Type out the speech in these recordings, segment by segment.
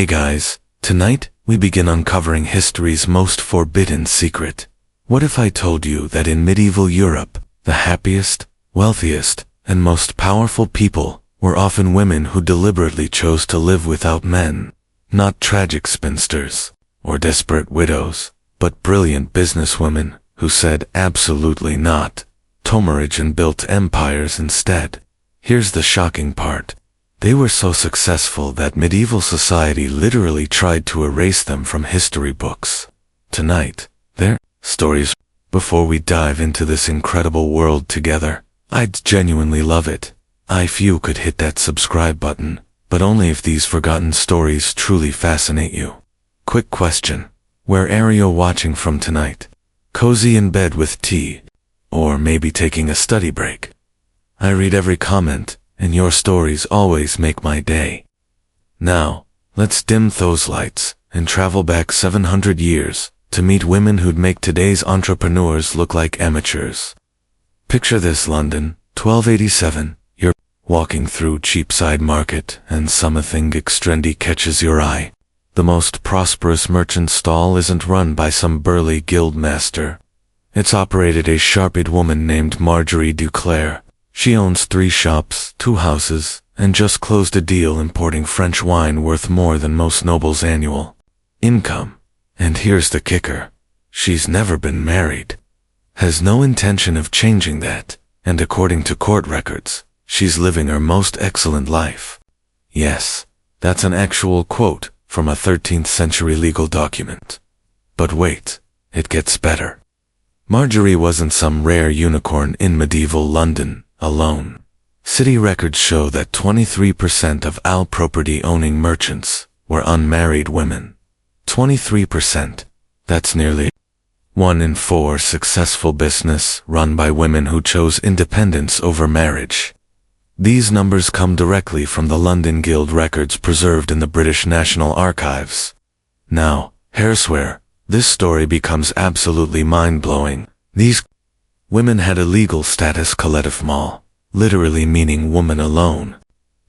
Hey guys, tonight we begin uncovering history's most forbidden secret. What if I told you that in medieval Europe, the happiest, wealthiest, and most powerful people were often women who deliberately chose to live without men? Not tragic spinsters or desperate widows, but brilliant businesswomen who said absolutely not to marriage and built empires instead. Here's the shocking part. They were so successful that medieval society literally tried to erase them from history books. Tonight, their stories. Before we dive into this incredible world together, I'd genuinely love it if you could hit that subscribe button, but only if these forgotten stories truly fascinate you. Quick question. Where are you watching from tonight? Cozy in bed with tea? Or maybe taking a study break? I read every comment, and your stories always make my day. Now, let's dim those lights and travel back 700 years to meet women who'd make today's entrepreneurs look like amateurs. Picture this: London, 1287, you're walking through Cheapside Market and something trendy catches your eye. The most prosperous merchant stall isn't run by some burly guild master. It's operated a sharp-eyed woman named Marjorie Duclair. She owns 3 shops, 2 houses, and just closed a deal importing French wine worth more than most nobles' annual income. And here's the kicker. She's never been married. Has no intention of changing that, and according to court records, she's living her most excellent life. Yes, that's an actual quote from a 13th century legal document. But wait, it gets better. Marjorie wasn't some rare unicorn in medieval London alone. City records show that 23% of all property-owning merchants were unmarried women. 23%. That's nearly 1 in 4 successful business run by women who chose independence over marriage. These numbers come directly from the London Guild records preserved in the British National Archives. Now, elsewhere, this story becomes absolutely mind-blowing. These women had a legal status collective mal, literally meaning woman alone.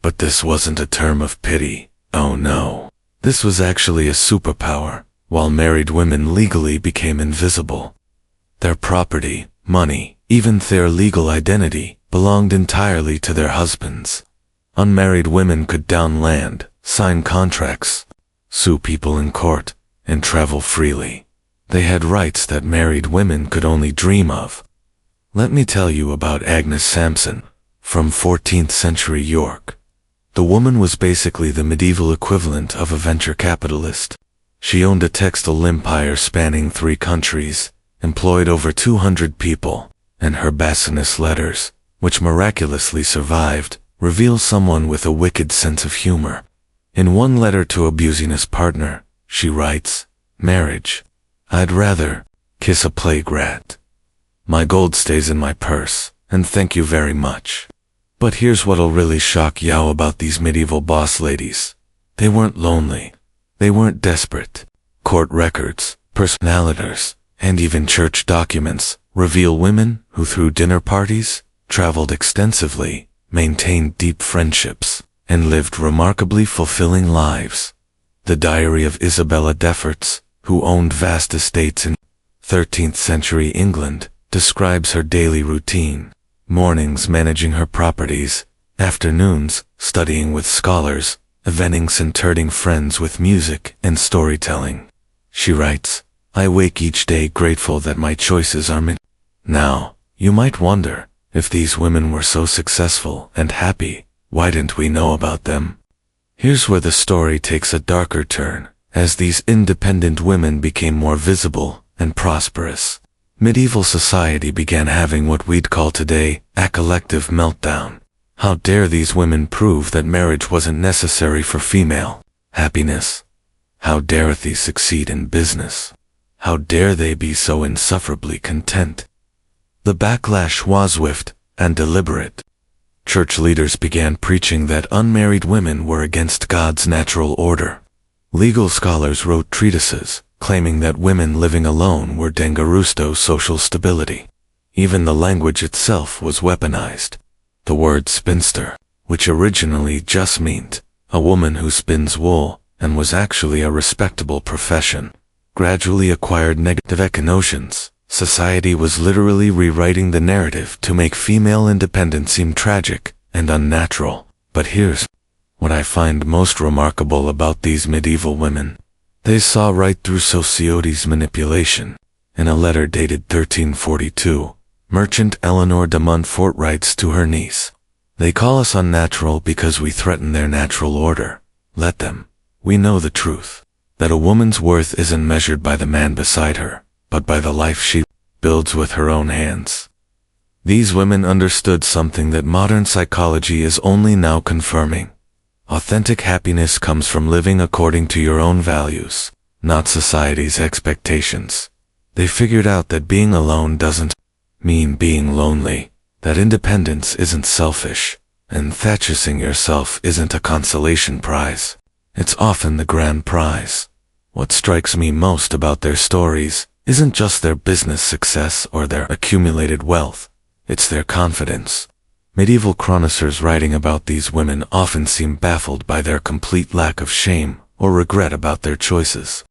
But this wasn't a term of pity. Oh no. This was actually a superpower. While married women legally became invisible, their property, money, even their legal identity, belonged entirely to their husbands. Unmarried women could down land, sign contracts, sue people in court, and travel freely. They had rights that married women could only dream of. Let me tell you about Agnes Sampson, from 14th century York. The woman was basically the medieval equivalent of a venture capitalist. She owned a textile empire spanning 3 countries, employed over 200 people, and her Bassanist letters, which miraculously survived, reveal someone with a wicked sense of humor. In one letter to a business partner, she writes, "Marriage. I'd rather kiss a plague rat. My gold stays in my purse, and thank you very much." But here's what'll really shock you about these medieval boss ladies. They weren't lonely. They weren't desperate. Court records, personalities, and even church documents reveal women who threw dinner parties, traveled extensively, maintained deep friendships, and lived remarkably fulfilling lives. The Diary of Isabella Deferts, who owned vast estates in 13th century England, describes her daily routine. Mornings managing her properties, afternoons studying with scholars, evenings entertaining friends with music and storytelling. She writes, "I wake each day grateful that my choices are made." Now, you might wonder, if these women were so successful and happy, why didn't we know about them? Here's where the story takes a darker turn. As these independent women became more visible and prosperous, medieval society began having what we'd call today a collective meltdown. How dare these women prove that marriage wasn't necessary for female happiness? How dare they succeed in business? How dare they be so insufferably content? The backlash was swift and deliberate. Church leaders began preaching that unmarried women were against God's natural order. Legal scholars wrote treatises claiming that women living alone were dangerous to social stability. Even the language itself was weaponized. The word spinster, which originally just meant a woman who spins wool, and was actually a respectable profession, gradually acquired negative notions. Society was literally rewriting the narrative to make female independence seem tragic and unnatural. But here's what I find most remarkable about these medieval women. They saw right through society's manipulation. In a letter dated 1342, merchant Eleanor de Montfort writes to her niece, "They call us unnatural because we threaten their natural order. Let them. We know the truth, that a woman's worth isn't measured by the man beside her, but by the life she builds with her own hands." These women understood something that modern psychology is only now confirming. Authentic happiness comes from living according to your own values, not society's expectations. They figured out that being alone doesn't mean being lonely, that independence isn't selfish, and thatching yourself isn't a consolation prize. It's often the grand prize. What strikes me most about their stories isn't just their business success or their accumulated wealth, it's their confidence. Medieval chroniclers writing about these women often seem baffled by their complete lack of shame or regret about their choices.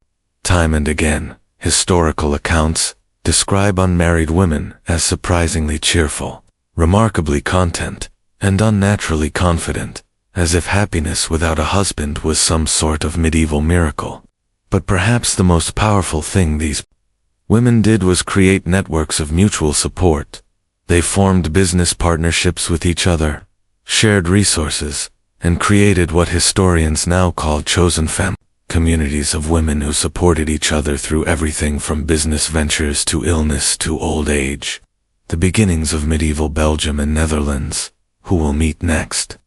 Time and again, historical accounts describe unmarried women as surprisingly cheerful, remarkably content, and unnaturally confident, as if happiness without a husband was some sort of medieval miracle. But perhaps the most powerful thing these women did was create networks of mutual support. They formed business partnerships with each other, shared resources, and created what historians now call chosen family communities of women who supported each other through everything from business ventures to illness to old age. The beginnings of medieval Belgium and Netherlands, who will meet next,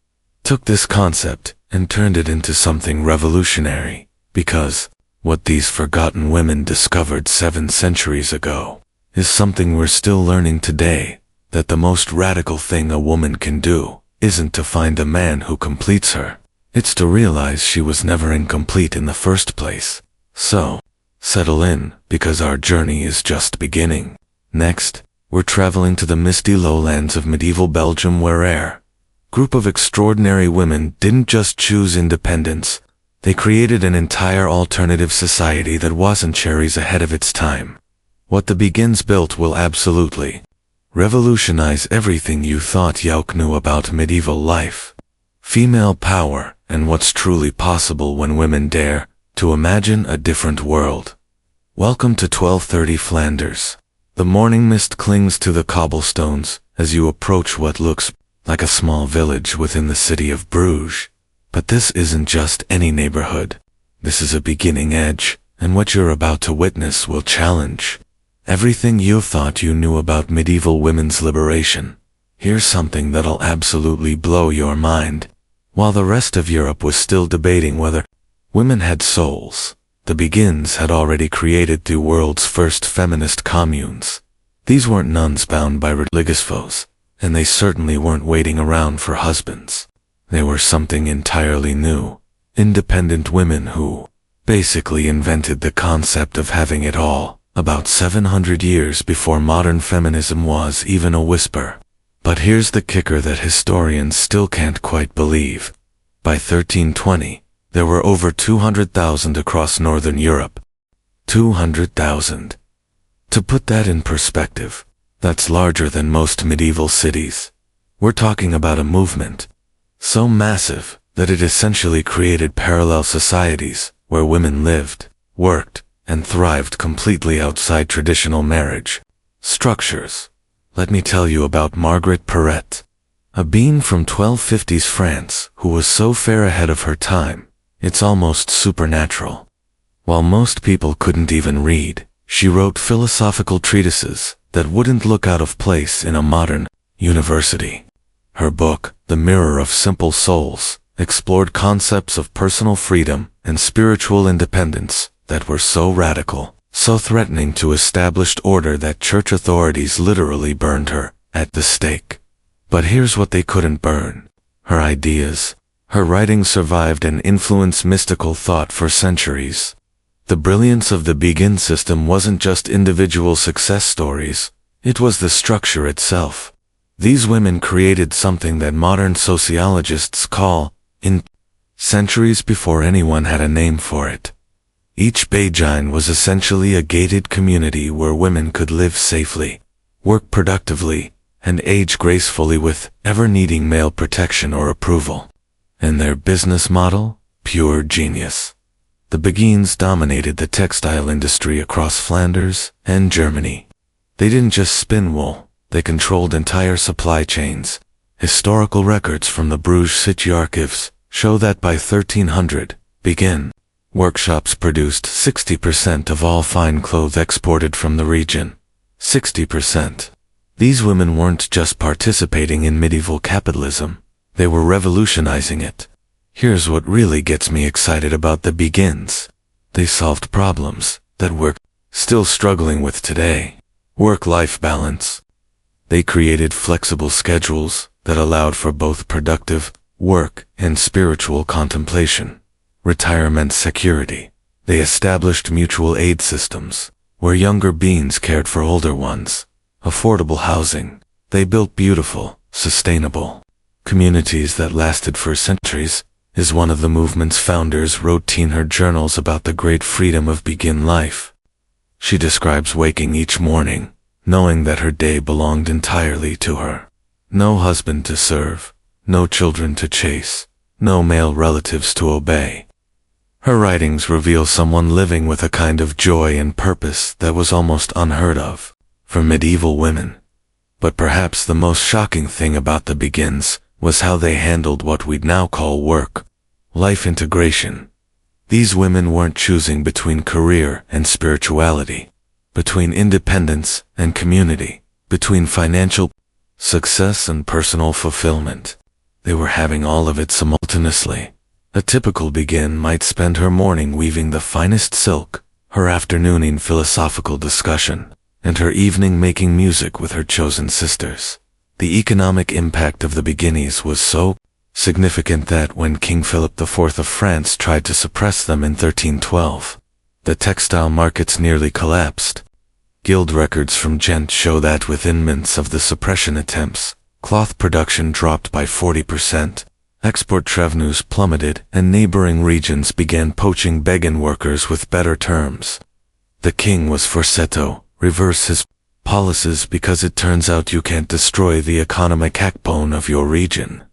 took this concept and turned it into something revolutionary, because what these forgotten women discovered 7 centuries ago is something we're still learning today, that the most radical thing a woman can do isn't to find a man who completes her. It's to realize she was never incomplete in the first place. So, settle in, because our journey is just beginning. Next, we're traveling to the misty lowlands of medieval Belgium, where a group of extraordinary women didn't just choose independence, they created an entire alternative society that wasn't cherries ahead of its time. What the Begins built will absolutely revolutionize everything you thought you knew about medieval life. Female power, and what's truly possible when women dare to imagine a different world. Welcome to 1230 Flanders. The morning mist clings to the cobblestones as you approach what looks like a small village within the city of Bruges. But this isn't just any neighborhood. This is a beginning edge, and what you're about to witness will challenge everything you thought you knew about medieval women's liberation. Here's something that'll absolutely blow your mind. While the rest of Europe was still debating whether women had souls, the Begins had already created the world's first feminist communes. These weren't nuns bound by religious foes, and they certainly weren't waiting around for husbands. They were something entirely new, independent women who basically invented the concept of having it all, about 700 years before modern feminism was even a whisper. But here's the kicker that historians still can't quite believe. By 1320, there were over 200,000 across Northern Europe. 200,000. To put that in perspective, that's larger than most medieval cities. We're talking about a movement so massive that it essentially created parallel societies where women lived, worked, and thrived completely outside traditional marriage structures. Let me tell you about Margaret Perret, a being from 1250s France who was so far ahead of her time, it's almost supernatural. While most people couldn't even read, she wrote philosophical treatises that wouldn't look out of place in a modern university. Her book, The Mirror of Simple Souls, explored concepts of personal freedom and spiritual independence that were so radical, so threatening to established order that church authorities literally burned her at the stake. But here's what they couldn't burn: her ideas. Her writings survived and influenced mystical thought for centuries. The brilliance of the Begin system wasn't just individual success stories, it was the structure itself. These women created something that modern sociologists call centuries before anyone had a name for it. Each Bedtime was essentially a gated community where women could live safely, work productively, and age gracefully with ever needing male protection or approval. And their business model? Pure genius. The Beguines dominated the textile industry across Flanders and Germany. They didn't just spin wool, they controlled entire supply chains. Historical records from the Bruges City archives show that by 1300, Begin workshops produced 60% of all fine cloth exported from the region. 60%. These women weren't just participating in medieval capitalism, they were revolutionizing it. Here's what really gets me excited about the Beguines. They solved problems that we're still struggling with today. Work-life balance. They created flexible schedules that allowed for both productive work and spiritual contemplation. Retirement security. They established mutual aid systems, where younger beings cared for older ones. Affordable housing. They built beautiful, sustainable communities that lasted for centuries. Is one of the movement's founders wrote in her journals about the great freedom of Begin life. She describes waking each morning, knowing that her day belonged entirely to her. No husband to serve, no children to chase, no male relatives to obey. Her writings reveal someone living with a kind of joy and purpose that was almost unheard of for medieval women. But perhaps the most shocking thing about the Beguines was how they handled what we'd now call work-life integration. These women weren't choosing between career and spirituality, between independence and community, between financial success and personal fulfillment. They were having all of it simultaneously. A typical Begin might spend her morning weaving the finest silk, her afternoon in philosophical discussion, and her evening making music with her chosen sisters. The economic impact of the Beguines was so significant that when King Philip IV of France tried to suppress them in 1312, the textile markets nearly collapsed. Guild records from Ghent show that within months of the suppression attempts, cloth production dropped by 40%, export revenues plummeted, and neighboring regions began poaching Begin workers with better terms. The king was forced to reverse his policies because it turns out you can't destroy the economic backbone of your region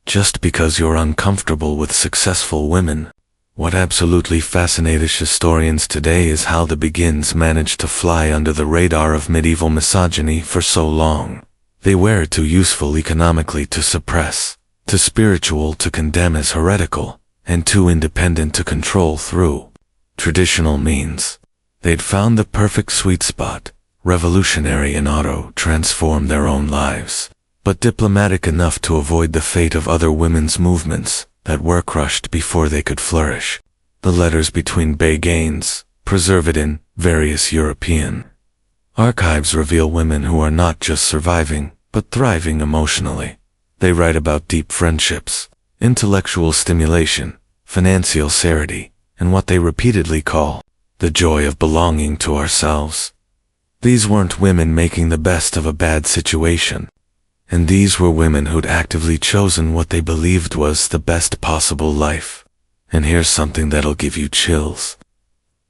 just because you're uncomfortable with successful women. What absolutely fascinates historians today is how the Beguines managed to fly under the radar of medieval misogyny for so long. They were too useful economically to suppress, too spiritual to condemn as heretical, and too independent to control through traditional means. They'd found the perfect sweet spot, revolutionary and transform their own lives, but diplomatic enough to avoid the fate of other women's movements that were crushed before they could flourish. The letters between Beguines, preserved in various European archives, reveal women who are not just surviving, but thriving emotionally. They write about deep friendships, intellectual stimulation, financial security, and what they repeatedly call the joy of belonging to ourselves. These weren't women making the best of a bad situation, and these were women who'd actively chosen what they believed was the best possible life. And here's something that'll give you chills.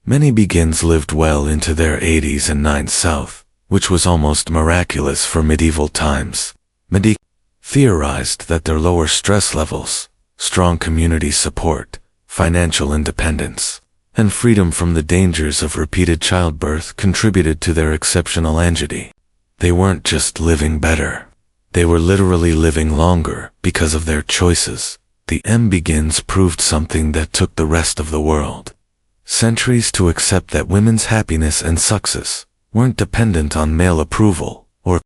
Many Beguines lived well into their 80s and 90s south, which was almost miraculous for medieval times. Many theorized that their lower stress levels, strong community support, financial independence, and freedom from the dangers of repeated childbirth contributed to their exceptional longevity. They weren't just living better. They were literally living longer because of their choices. The Beguines proved something that took the rest of the world centuries to accept, that women's happiness and success weren't dependent on male approval or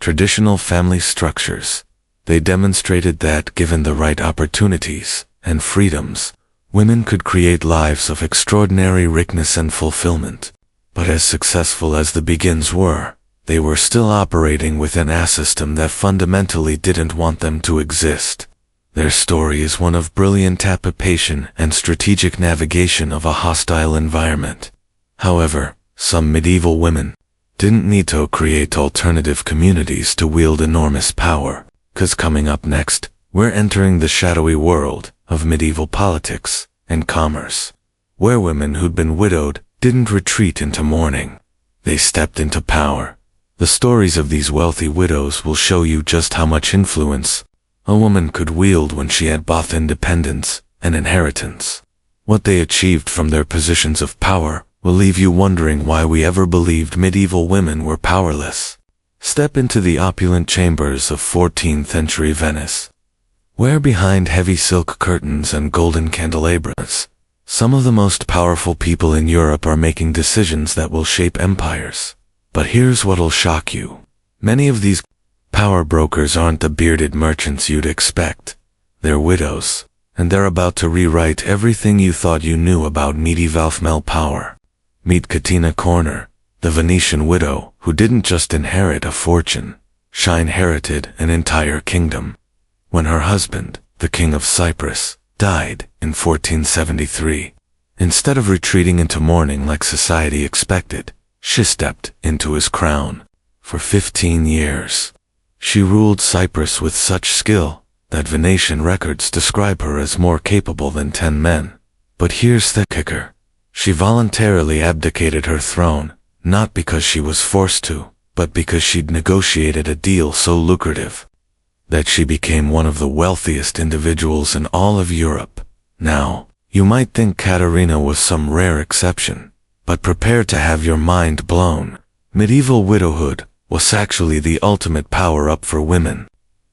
traditional family structures. They demonstrated that given the right opportunities and freedoms, women could create lives of extraordinary richness and fulfillment. But as successful as the Beguines were, they were still operating within a system that fundamentally didn't want them to exist. Their story is one of brilliant adaptation and strategic navigation of a hostile environment. However, some medieval women didn't need to create alternative communities to wield enormous power, 'cause coming up next, we're entering the shadowy world of medieval politics and commerce, where women who'd been widowed didn't retreat into mourning. They stepped into power. The stories of these wealthy widows will show you just how much influence a woman could wield when she had both independence and inheritance. What they achieved from their positions of power will leave you wondering why we ever believed medieval women were powerless. Step into the opulent chambers of 14th century Venice, where behind heavy silk curtains and golden candelabras, some of the most powerful people in Europe are making decisions that will shape empires. But here's what'll shock you. Many of these power brokers aren't the bearded merchants you'd expect. They're widows, and they're about to rewrite everything you thought you knew about medieval female power. Meet Catina Corner, the Venetian widow who didn't just inherit a fortune, she inherited an entire kingdom. When her husband, the King of Cyprus, died in 1473, instead of retreating into mourning like society expected, she stepped into his crown. For 15 years, she ruled Cyprus with such skill that Venetian records describe her as more capable than 10 men. But here's the kicker. She voluntarily abdicated her throne, not because she was forced to, but because she'd negotiated a deal so lucrative that she became one of the wealthiest individuals in all of Europe. Now, you might think Katerina was some rare exception, but prepare to have your mind blown. Medieval widowhood was actually the ultimate power-up for women.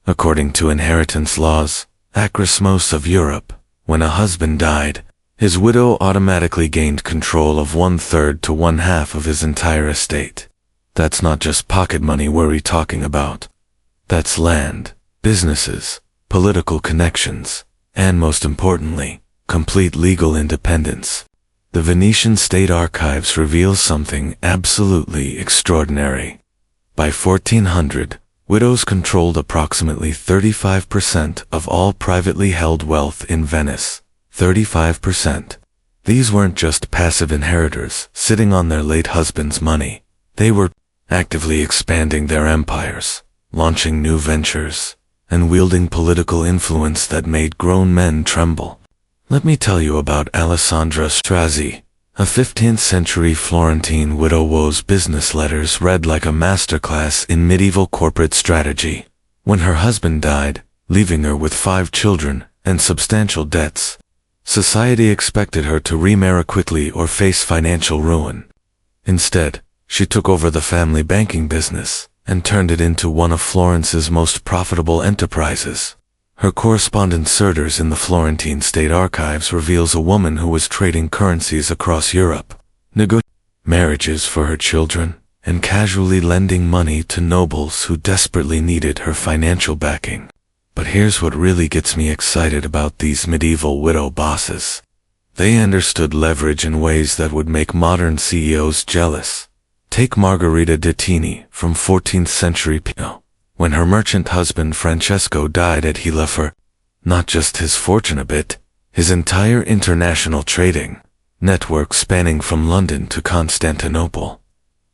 According to inheritance laws, across most of Europe, when a husband died, his widow automatically gained control of 1/3 to 1/2 of his entire estate. That's not just pocket money we're talking about. That's land, businesses, political connections, and most importantly, complete legal independence. The Venetian state archives reveal something absolutely extraordinary. By 1400, widows controlled approximately 35% of all privately held wealth in Venice. 35%. These weren't just passive inheritors sitting on their late husband's money. They were actively expanding their empires, launching new ventures, and wielding political influence that made grown men tremble. Let me tell you about Alessandra Strozzi, a 15th century Florentine widow whose business letters read like a masterclass in medieval corporate strategy. When her husband died, leaving her with 5 children and substantial debts, society expected her to remarry quickly or face financial ruin. Instead, she took over the family banking business and turned it into one of Florence's most profitable enterprises. Her correspondence Serters in the Florentine State Archives reveals a woman who was trading currencies across Europe, negotiating marriages for her children, and casually lending money to nobles who desperately needed her financial backing. But here's what really gets me excited about these medieval widow bosses. They understood leverage in ways that would make modern CEOs jealous. Take Margherita Dettini from 14th century Pino. When her merchant husband Francesco died, he left her not just his fortune a bit, his entire international trading network spanning from London to Constantinople.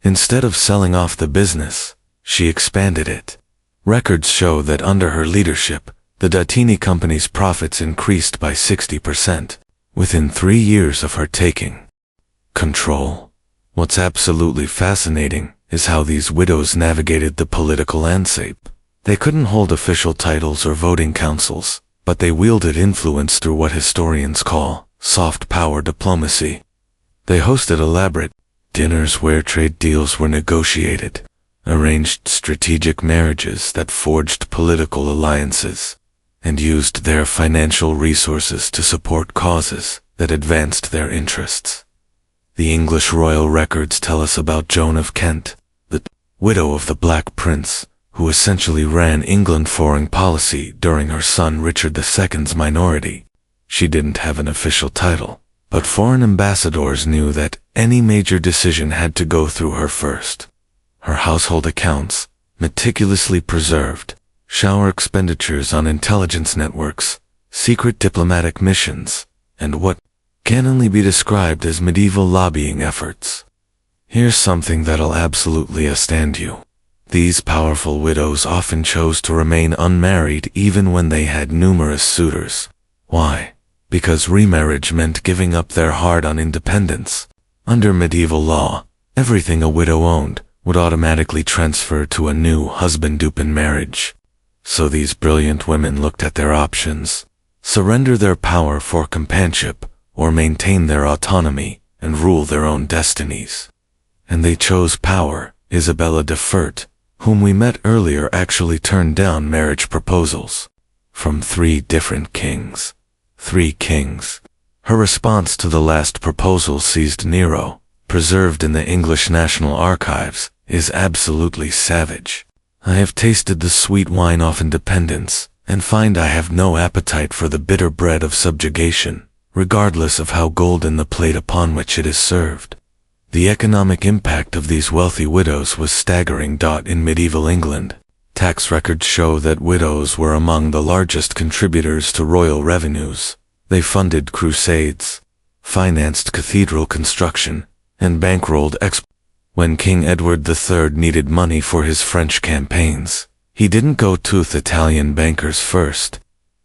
Instead of selling off the business, she expanded it. Records show that under her leadership, the Dettini company's profits increased by 60% within 3 years of her taking control. What's absolutely fascinating is how these widows navigated the political landscape. They couldn't hold official titles or voting councils, but they wielded influence through what historians call soft power diplomacy. They hosted elaborate dinners where trade deals were negotiated, arranged strategic marriages that forged political alliances, and used their financial resources to support causes that advanced their interests. The English royal records tell us about Joan of Kent, the widow of the Black Prince, who essentially ran England's foreign policy during her son Richard II's minority. She didn't have an official title, but foreign ambassadors knew that any major decision had to go through her first. Her household accounts, meticulously preserved, shower expenditures on intelligence networks, secret diplomatic missions, and what can only be described as medieval lobbying efforts. Here's something that'll absolutely astound you. These powerful widows often chose to remain unmarried even when they had numerous suitors. Why? because remarriage meant giving up their hard-earned independence. Under medieval law, everything a widow owned would automatically transfer to a new husband upon marriage. So these brilliant women looked at their options: surrender their power for companionship, or maintain their autonomy and rule their own destinies. And they chose power. Isabella de Fert, whom we met earlier, actually turned down marriage proposals from 3 different kings. 3 kings. Her response to the last proposal, seized Nero, preserved in the English National Archives, is absolutely savage. I have tasted the sweet wine of independence, and find I have no appetite for the bitter bread of subjugation, regardless of how golden the plate upon which it is served. The economic impact of these wealthy widows was staggering. In medieval England, tax records show that widows were among the largest contributors to royal revenues. They funded crusades, financed cathedral construction, and bankrolled When King Edward III needed money for his French campaigns, he didn't go to the Italian bankers first.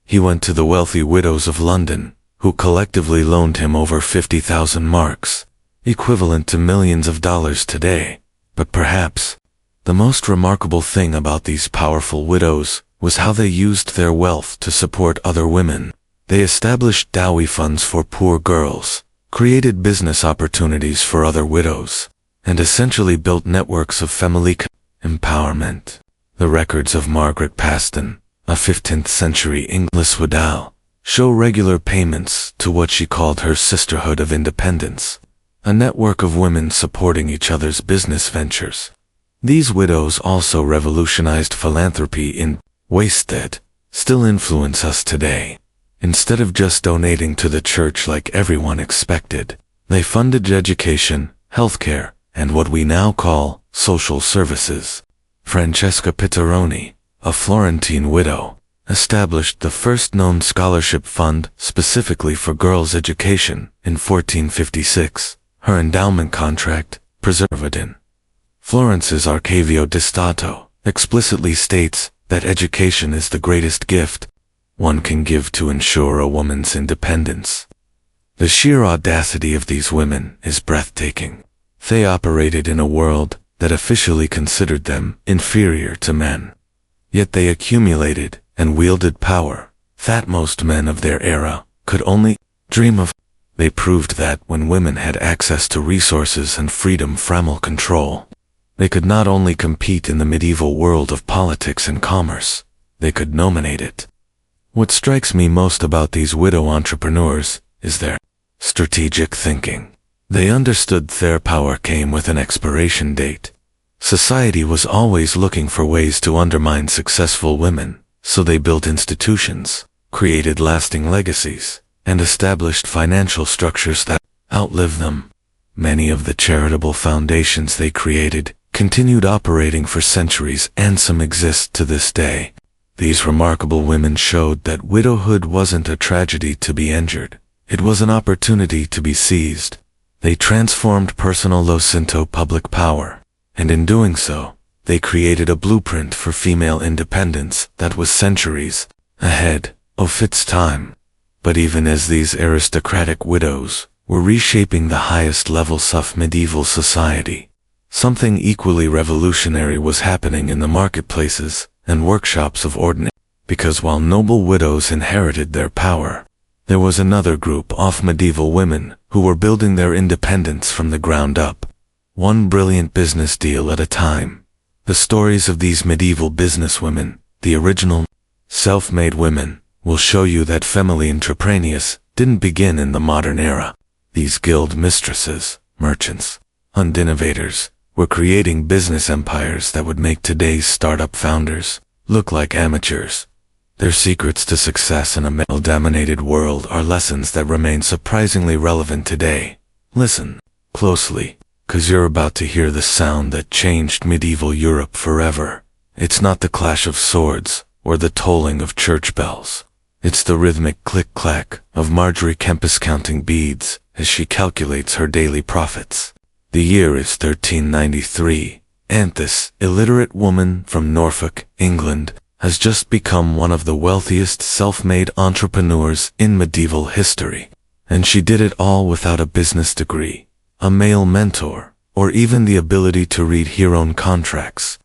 He went to the wealthy widows of London, who collectively loaned him over 50,000 marks, equivalent to millions of dollars today. But perhaps the most remarkable thing about these powerful widows was how they used their wealth to support other women. They established dowry funds for poor girls, created business opportunities for other widows, and essentially built networks of family empowerment. The records of Margaret Paston, a 15th-century English widow, show regular payments to what she called her Sisterhood of Independence, a network of women supporting each other's business ventures. These widows also revolutionized philanthropy in ways that still influence us today. Instead of just donating to the church like everyone expected, they funded education, healthcare, and what we now call social services. Francesca Pittaroni, a Florentine widow, established the first known scholarship fund specifically for girls' education in 1456. Her endowment contract, preserved in Florence's Archivio di Stato, explicitly states that education is the greatest gift one can give to ensure a woman's independence. The sheer audacity of these women is breathtaking. They operated in a world that officially considered them inferior to men. Yet they accumulated and wielded power that most men of their era could only dream of. They proved that when women had access to resources and freedom from control, they could not only compete in the medieval world of politics and commerce, they could dominate it. What strikes me most about these widow entrepreneurs is their strategic thinking. They understood their power came with an expiration date. Society was always looking for ways to undermine successful women, so they built institutions, created lasting legacies, and established financial structures that outlived them. Many of the charitable foundations they created continued operating for centuries, and some exist to this day. These remarkable women showed that widowhood wasn't a tragedy to be endured. It was an opportunity to be seized. They transformed personal loss into public power, and in doing so, they created a blueprint for female independence that was centuries ahead of its time. But even as these aristocratic widows were reshaping the highest levels of medieval society, something equally revolutionary was happening in the marketplaces and workshops of ordinary. Because while noble widows inherited their power, there was another group of medieval women who were building their independence from the ground up, one brilliant business deal at a time. The stories of these medieval businesswomen, the original self-made women, will show you that family entrepreneurs didn't begin in the modern era. These guild mistresses, merchants, and innovators were creating business empires that would make today's startup founders look like amateurs. Their secrets to success in a male-dominated world are lessons that remain surprisingly relevant today. Listen closely, 'cause you're about to hear the sound that changed medieval Europe forever. It's not the clash of swords or the tolling of church bells. It's the rhythmic click-clack of Marjorie Kempis counting beads as she calculates her daily profits. The year is 1393, and this illiterate woman from Norfolk, England, has just become one of the wealthiest self-made entrepreneurs in medieval history. And she did it all without a business degree, a male mentor, or even the ability to read her own contracts.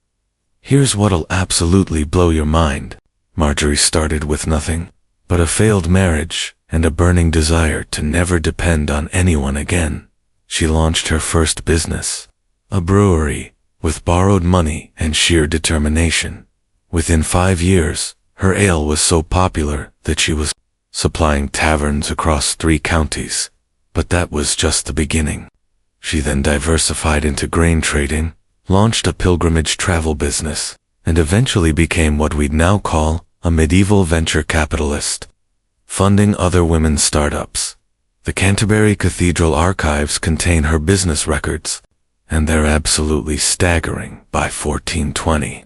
Here's what'll absolutely blow your mind. Marjorie started with nothing but a failed marriage and a burning desire to never depend on anyone again. She launched her first business, a brewery, with borrowed money and sheer determination. Within 5 years, her ale was so popular that she was supplying taverns across 3 counties. But that was just the beginning. She then diversified into grain trading, launched a pilgrimage travel business, and eventually became what we'd now call a medieval venture capitalist, funding other women's startups. The Canterbury Cathedral archives contain her business records, and they're absolutely staggering by 1420.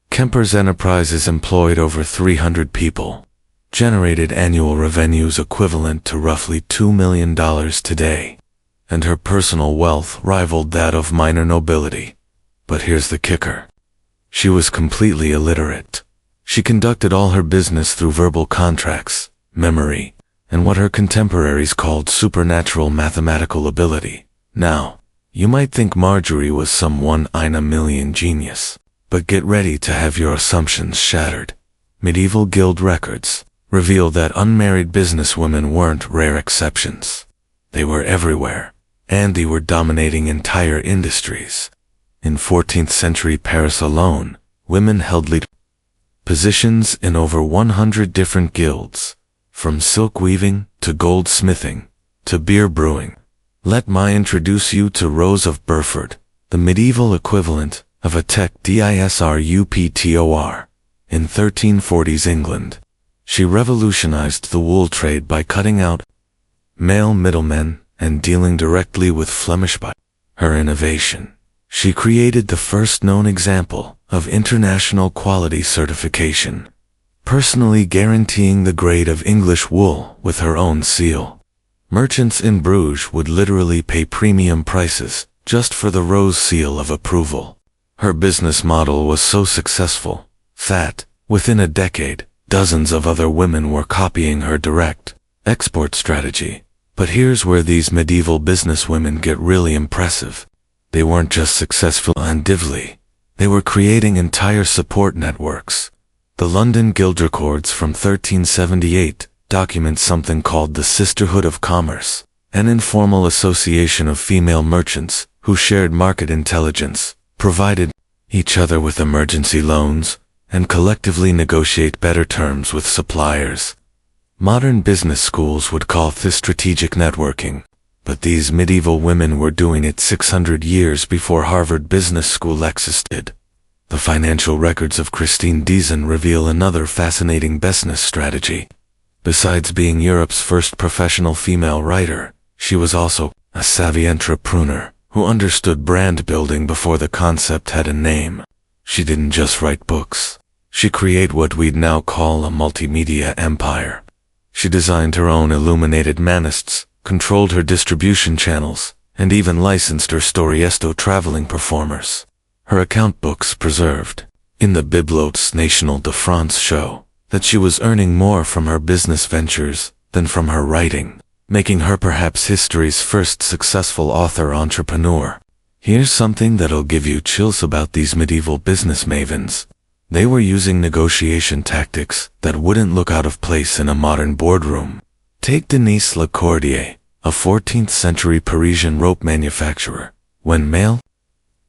Kemper's Enterprises employed over 300 people, generated annual revenues equivalent to roughly $2 million today, and her personal wealth rivaled that of minor nobility. But here's the kicker. She was completely illiterate. She conducted all her business through verbal contracts, memory, and what her contemporaries called supernatural mathematical ability. Now, you might think Marjorie was some 1 in a million genius. But get ready to have your assumptions shattered. Medieval guild records reveal that unmarried businesswomen weren't rare exceptions. They were everywhere, and they were dominating entire industries. In 14th century Paris alone, women held lead positions in over 100 different guilds, from silk weaving to goldsmithing to beer brewing. Let me introduce you to Rose of Burford, the medieval equivalent of a tech disruptor in 1340s England. She revolutionized the wool trade by cutting out male middlemen and dealing directly with Flemish by her innovation. She created the first known example of international quality certification, personally guaranteeing the grade of English wool with her own seal. Merchants in Bruges would literally pay premium prices just for the rose seal of approval. Her business model was so successful that, within a decade, dozens of other women were copying her direct export strategy. But here's where these medieval businesswomen get really impressive. They weren't just successful individually. They were creating entire support networks. The London Guild Records from 1378 document something called the Sisterhood of Commerce, an informal association of female merchants who shared market intelligence, provided each other with emergency loans, and collectively negotiate better terms with suppliers. Modern business schools would call this strategic networking, but these medieval women were doing it 600 years before Harvard Business School existed. The financial records of Christine Dizon reveal another fascinating business strategy. Besides being Europe's first professional female writer, she was also a savvy entrepreneur who understood brand building before the concept had a name. She didn't just write books. She created what we'd now call a multimedia empire. She designed her own illuminated manists, controlled her distribution channels, and even licensed her storiesto traveling performers. Her account books preserved, in the Bibliothèque Nationale de France, show that she was earning more from her business ventures than from her writing, making her perhaps history's first successful author-entrepreneur. Here's something that'll give you chills about these medieval business mavens. They were using negotiation tactics that wouldn't look out of place in a modern boardroom. Take Denise Lacordaire, a 14th century Parisian rope manufacturer. When male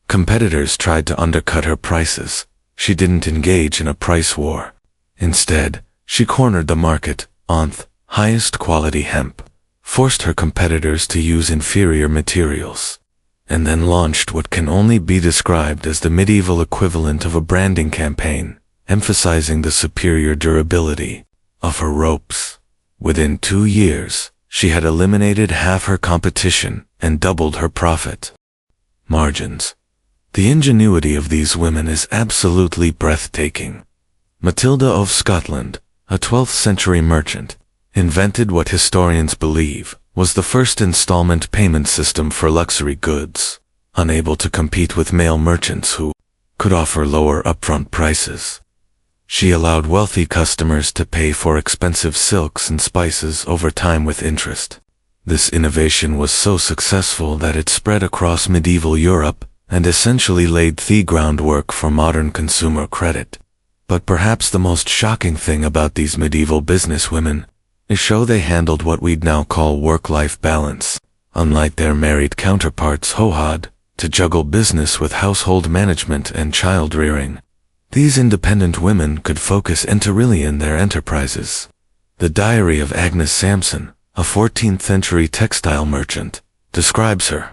competitors tried to undercut her prices, she didn't engage in a price war. Instead, she cornered the market on highest quality hemp, forced her competitors to use inferior materials, and then launched what can only be described as the medieval equivalent of a branding campaign, emphasizing the superior durability of her ropes. Within 2 years, she had eliminated half her competition and doubled her profit margins. The ingenuity of these women is absolutely breathtaking. Matilda of Scotland, a 12th century merchant, invented what historians believe was the first installment payment system for luxury goods, unable to compete with male merchants who could offer lower upfront prices. She allowed wealthy customers to pay for expensive silks and spices over time with interest. This innovation was so successful that it spread across medieval Europe and essentially laid the groundwork for modern consumer credit. But perhaps the most shocking thing about these medieval businesswomen is how they handled what we'd now call work-life balance. Unlike their married counterparts who had to juggle business with household management and child-rearing, these independent women could focus entirely in their enterprises. The Diary of Agnes Sampson, a 14th-century textile merchant, describes her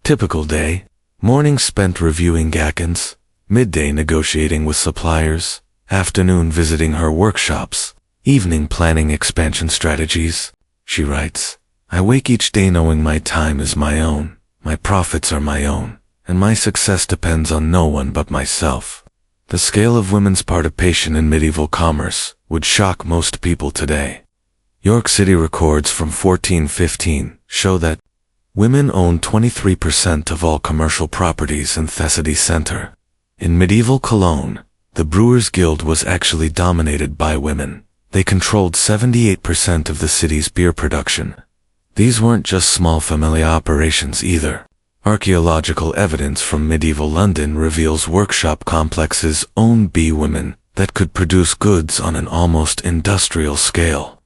typical day: morning spent reviewing gackins, midday negotiating with suppliers, afternoon visiting her workshops, evening planning expansion strategies. She writes, "I wake each day knowing my time is my own, my profits are my own, and my success depends on no one but myself." The scale of women's participation in medieval commerce would shock most people today. York City records from 1415 show that women owned 23% of all commercial properties in the city center. In medieval Cologne, the Brewers Guild was actually dominated by women. They controlled 78% of the city's beer production. These weren't just small family operations either. Archaeological evidence from medieval London reveals workshop complexes owned by women that could produce goods on an almost industrial scale.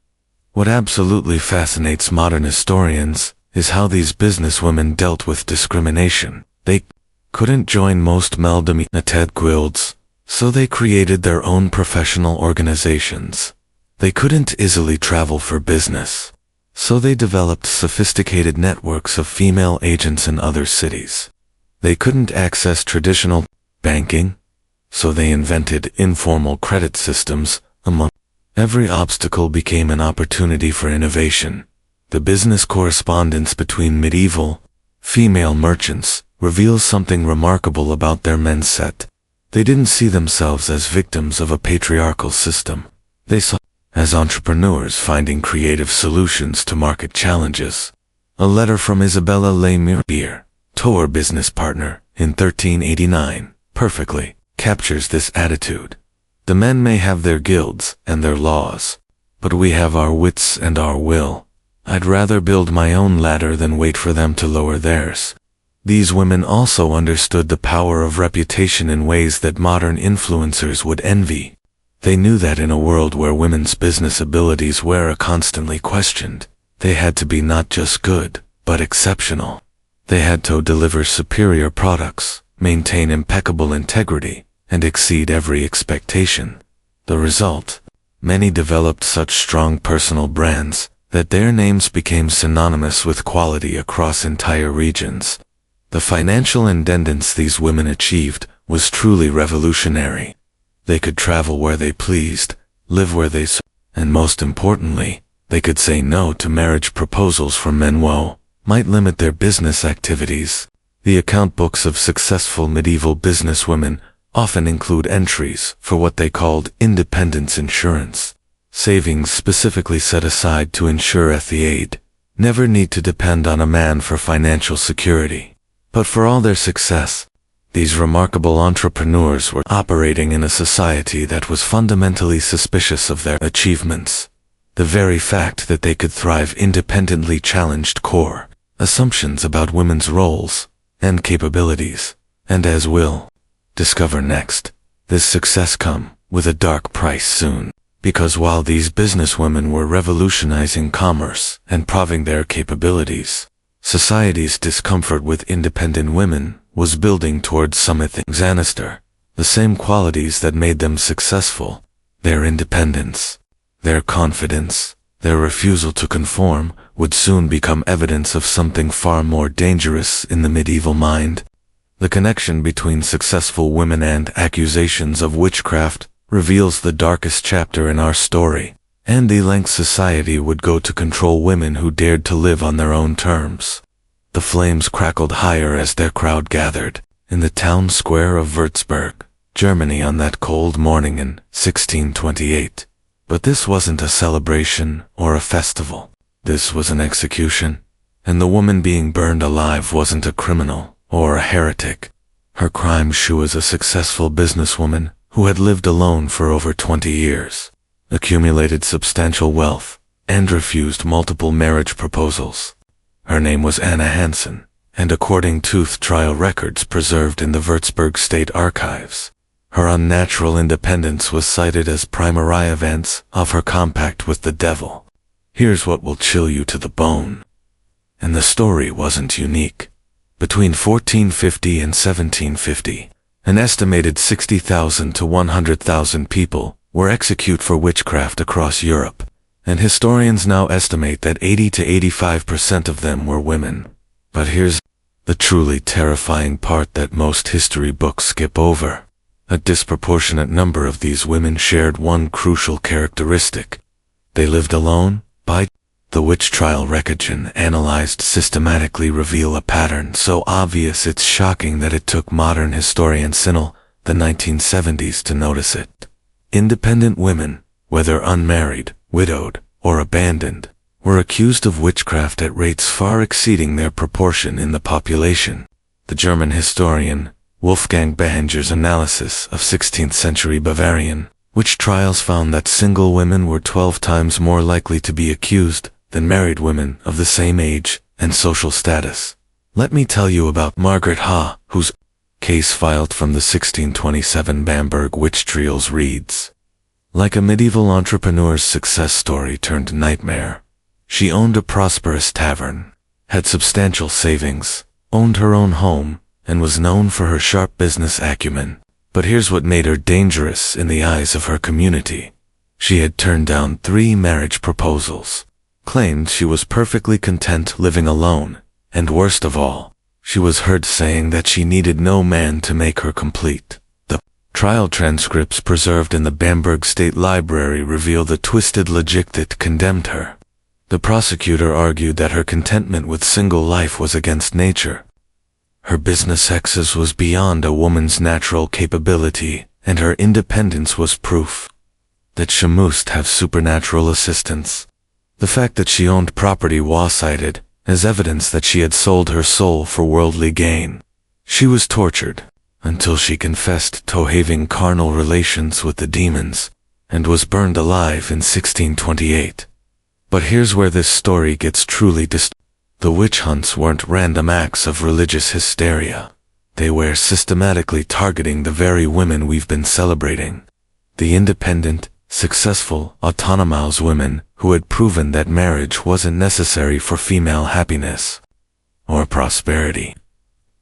What absolutely fascinates modern historians is how these businesswomen dealt with discrimination. They couldn't join most United guilds, so they created their own professional organizations. They couldn't easily travel for business, so they developed sophisticated networks of female agents in other cities. They couldn't access traditional banking, so they invented informal credit systems. Among every obstacle became an opportunity for innovation. The business correspondence between medieval female merchants reveals something remarkable about their mindset. They didn't see themselves as victims of a patriarchal system. They saw as entrepreneurs finding creative solutions to market challenges. A letter from Isabella Le Mirabeau, to her business partner, in 1389, perfectly captures this attitude. The men may have their guilds and their laws, but we have our wits and our will. I'd rather build my own ladder than wait for them to lower theirs. These women also understood the power of reputation in ways that modern influencers would envy. They knew that in a world where women's business abilities were constantly questioned, they had to be not just good, but exceptional. They had to deliver superior products, maintain impeccable integrity, and exceed every expectation. The result? Many developed such strong personal brands that their names became synonymous with quality across entire regions. The financial independence these women achieved was truly revolutionary. They could travel where they pleased, live where they saw, and most importantly, they could say no to marriage proposals from men who might limit their business activities. The account books of successful medieval businesswomen often include entries for what they called independence insurance, savings specifically set aside to ensure that the aid never need to depend on a man for financial security. But for all their success, these remarkable entrepreneurs were operating in a society that was fundamentally suspicious of their achievements. The very fact that they could thrive independently challenged core assumptions about women's roles and capabilities. And as we'll discover next, this success come with a dark price soon. Because while these businesswomen were revolutionizing commerce and proving their capabilities, society's discomfort with independent women was building towards something sinister. The same qualities that made them successful, their independence, their confidence, their refusal to conform, would soon become evidence of something far more dangerous in the medieval mind. The connection between successful women and accusations of witchcraft reveals the darkest chapter in our story, and the length society would go to control women who dared to live on their own terms. The flames crackled higher as their crowd gathered in the town square of Würzburg, Germany on that cold morning in 1628. But this wasn't a celebration or a festival. This was an execution, and the woman being burned alive wasn't a criminal or a heretic. Her crime, she was a successful businesswoman who who had lived alone for over 20 years, accumulated substantial wealth, and refused multiple marriage proposals. Her name was Anna Hansen, and according to trial records preserved in the Würzburg State Archives, her unnatural independence was cited as primary events of her compact with the devil. Here's what will chill you to the bone. And the story wasn't unique. Between 1450 and 1750, an estimated 60,000 to 100,000 people were executed for witchcraft across Europe, and historians now estimate that 80 to 85% of them were women. But here's the truly terrifying part that most history books skip over. A disproportionate number of these women shared one crucial characteristic. They lived alone. The witch trial records analyzed systematically reveal a pattern so obvious it's shocking that it took modern historian since the 1970s to notice it. Independent women, whether unmarried, widowed, or abandoned, were accused of witchcraft at rates far exceeding their proportion in the population. The German historian Wolfgang Behenger's analysis of 16th century Bavarian witch trials found that single women were 12 times more likely to be accused than married women of the same age and social status. Let me tell you about Margaret Ha, whose case filed from the 1627 Bamberg witch trials reads. Like a medieval entrepreneur's success story turned nightmare. She owned a prosperous tavern, had substantial savings, owned her own home, and was known for her sharp business acumen. But here's what made her dangerous in the eyes of her community. She had turned down 3 marriage proposals, claimed she was perfectly content living alone, and worst of all, she was heard saying that she needed no man to make her complete. The trial transcripts preserved in the Bamberg State Library reveal the twisted logic that condemned her. The prosecutor argued that her contentment with single life was against nature. Her business excess was beyond a woman's natural capability, and her independence was proof that she must have supernatural assistance. The fact that she owned property was cited as evidence that she had sold her soul for worldly gain. She was tortured until she confessed to having carnal relations with the demons and was burned alive in 1628. But here's where this story gets truly distorted. The witch hunts weren't random acts of religious hysteria. They were systematically targeting the very women we've been celebrating. The independent, successful, autonomous women who had proven that marriage wasn't necessary for female happiness or prosperity.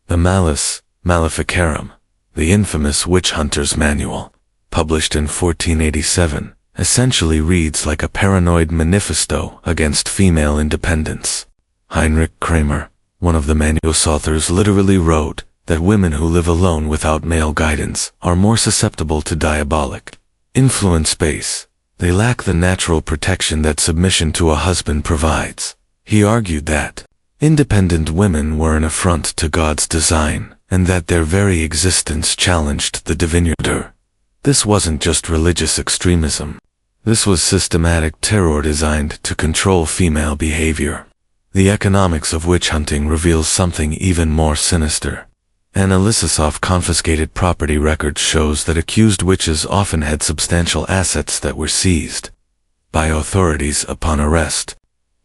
The Malus Maleficarum, the infamous witch hunter's manual, published in 1487, essentially reads like a paranoid manifesto against female independence. Heinrich Kramer, one of the manual's authors, literally wrote that women who live alone without male guidance are more susceptible to diabolic influence base. They lack the natural protection that submission to a husband provides. He argued that independent women were an affront to God's design, and that their very existence challenged the divine order. This wasn't just religious extremism. This was systematic terror designed to control female behavior. The economics of witch hunting reveals something even more sinister. Analysis of confiscated property records shows that accused witches often had substantial assets that were seized by authorities upon arrest.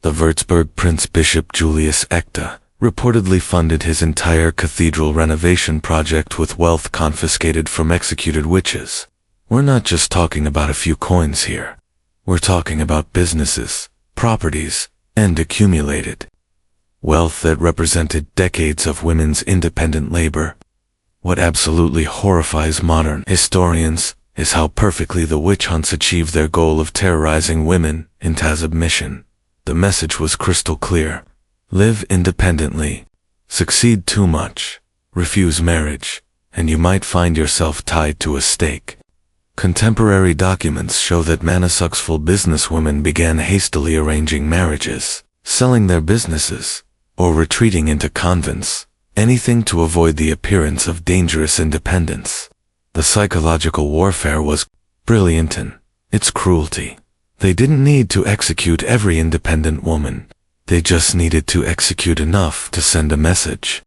The Würzburg Prince Bishop Julius Eckta reportedly funded his entire cathedral renovation project with wealth confiscated from executed witches. We're not just talking about a few coins here. We're talking about businesses, properties, and accumulated wealth that represented decades of women's independent labor. What absolutely horrifies modern historians is how perfectly the witch hunts achieved their goal of terrorizing women into submission. The message was crystal clear. Live independently, succeed too much, refuse marriage, and you might find yourself tied to a stake. Contemporary documents show that many successful businesswomen began hastily arranging marriages, selling their businesses, or retreating into convents, anything to avoid the appearance of dangerous independence. The psychological warfare was brilliant in its cruelty. They didn't need to execute every independent woman. They just needed to execute enough to send a message.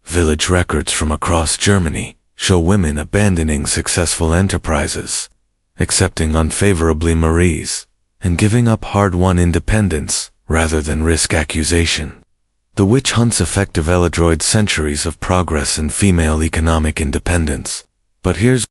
Village records from across Germany show women abandoning successful enterprises, accepting unfavorably Maries, and giving up hard-won independence rather than risk accusation. The witch hunt's effect enjoyed centuries of progress in female economic independence. But here's